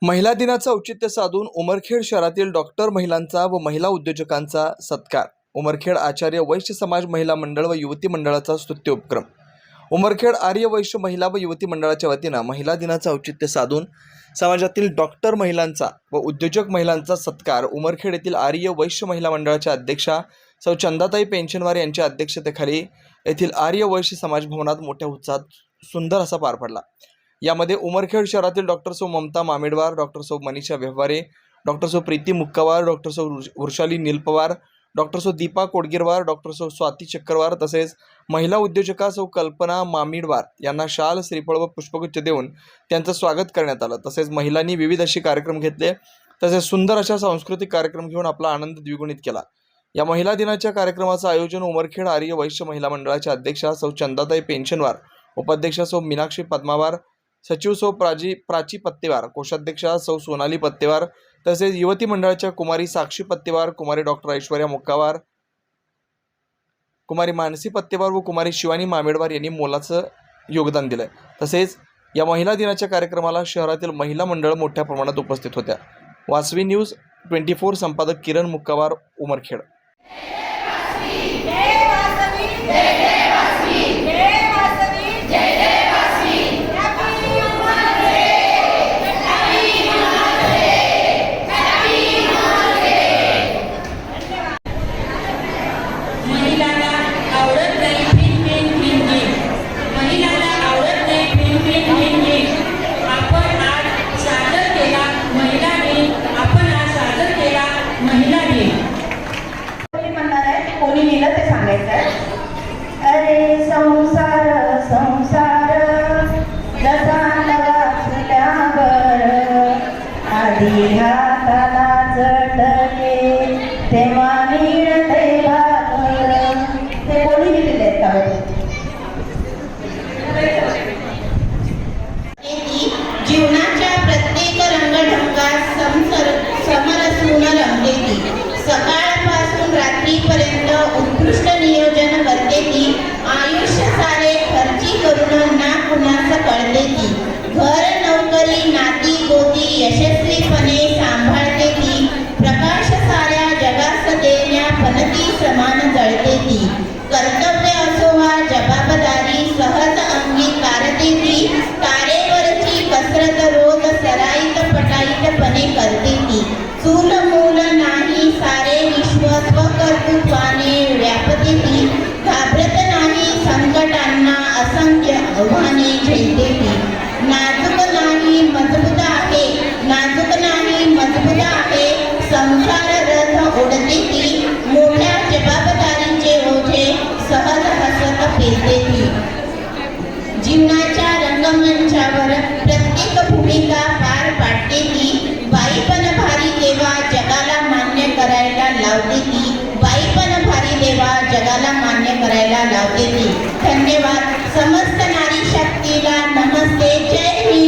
महिला दिनाचं औचित्य साधून उमरखेड शहरातील डॉक्टर महिलांचा व महिला उद्योजकांचा सत्कार। उमरखेड आचार्य वैश्य समाज महिला मंडळ व युवती मंडळाचा स्तुत्य उपक्रम। उमरखेड आर्य वैश्य महिला व युवती मंडळाच्या वतीनं महिला दिनाचं औचित्य साधून समाजातील डॉक्टर महिलांचा व उद्योजक महिलांचा सत्कार उमरखेड येथील आर्य वैश्य महिला मंडळाच्या अध्यक्षा सौ चंदाताई पेंशनवार यांच्या अध्यक्षतेखाली येथील आर्य वैश्य समाज भवनात मोठ्या उत्साहात सुंदर असा पार पडला। यामध्ये उमरखेड शहरातील डॉक्टर सौ ममता मामेडवार, डॉक्टर सौ मनीषा व्यवहारे, डॉक्टर सौ प्रीती मुक्कावार, डॉक्टर सौ वृषाली नीलपवार, डॉक्टर सौ दीपा कोडगिरवार, डॉक्टर सौ स्वाती चक्रवार तसेच महिला उद्योजका सौ कल्पना मामिडवार यांना शाल, श्रीफळ व पुष्पगुच्छ देऊन त्यांचं स्वागत करण्यात आलं। तसेच महिलांनी विविध असे कार्यक्रम घेतले तसेच सुंदर अशा सांस्कृतिक कार्यक्रम घेऊन आपला आनंद द्विगुणित केला। या महिला दिनाच्या कार्यक्रमाचं आयोजन उमरखेड आर्य वैश्य महिला मंडळाच्या अध्यक्षा सौ चंदाताई पेंशनवार, उपाध्यक्षा सौ मीनाक्षी पद्मावार, सचिव सौ प्राची पत्तेवार, कोषाध्यक्षा सौ सोनाली पत्तेवार तसेच युवती मंडळाच्या कुमारी साक्षी पत्तेवार, कुमारी डॉक्टर ऐश्वर्या मुक्कावार, कुमारी मानसी पत्तेवार व कुमारी शिवानी मामेडवार यांनी मोलाचं योगदान दिलं। तसेच या महिला दिनाच्या कार्यक्रमाला शहरातील महिला मंडळ मोठ्या प्रमाणात उपस्थित होत्या। वासवी न्यूज 24 संपादक किरण मुक्कावार, उमरखेड। अरे संसार संसार जसा नवा फुल्यावर आधी हाताला झटके तेव्हा मिळते भाकर। ते कोणी लिहिलेले आहेत जीवनाच्या प्रत्येक रंगढंगात समरसून रमलेली, सकाळपासून रात्रीपर्यंत उत्कृष्ट नियोजन करते ती, आयुष्य सारे खर्ची करून ना कुणाचं कळते ती, घर नोकरी नाती गोती यशस्वीपणे सांभाळते ती, प्रकाश साऱ्या जगास देण्या फनती समान जळते ती, कर्तव्य असो वा जबाबदारी सहज अंगीकारते ती, तारेवरची कसरत रोज सराईत पटाईतपणे करते ती, चूल मूल नाही सारे विश्व स्वकर्तृत्वाने व्यापते ती, घाबरत नाही संकटांना असंख्य आव्हाने झेलते ती, नाजूक नाही मजबूत आहे, नाजूक नाही मजबूत आहे, संसार रथ ओढते ती, मोठ्या जबाबदारीचे ओझे सहज हसत पेलते ती, जीवनाच्या रंगमंचावर प्रत्येक भूमिका पार पाडते ती, बाईपण भारी देवा जगाला मान्य करायला लावते ती, बाईपण भारी देवा जगाला मान्य करायला लावते ती। धन्यवाद। समस्त नारी शक्तीला नमस्ते। जय हिंद।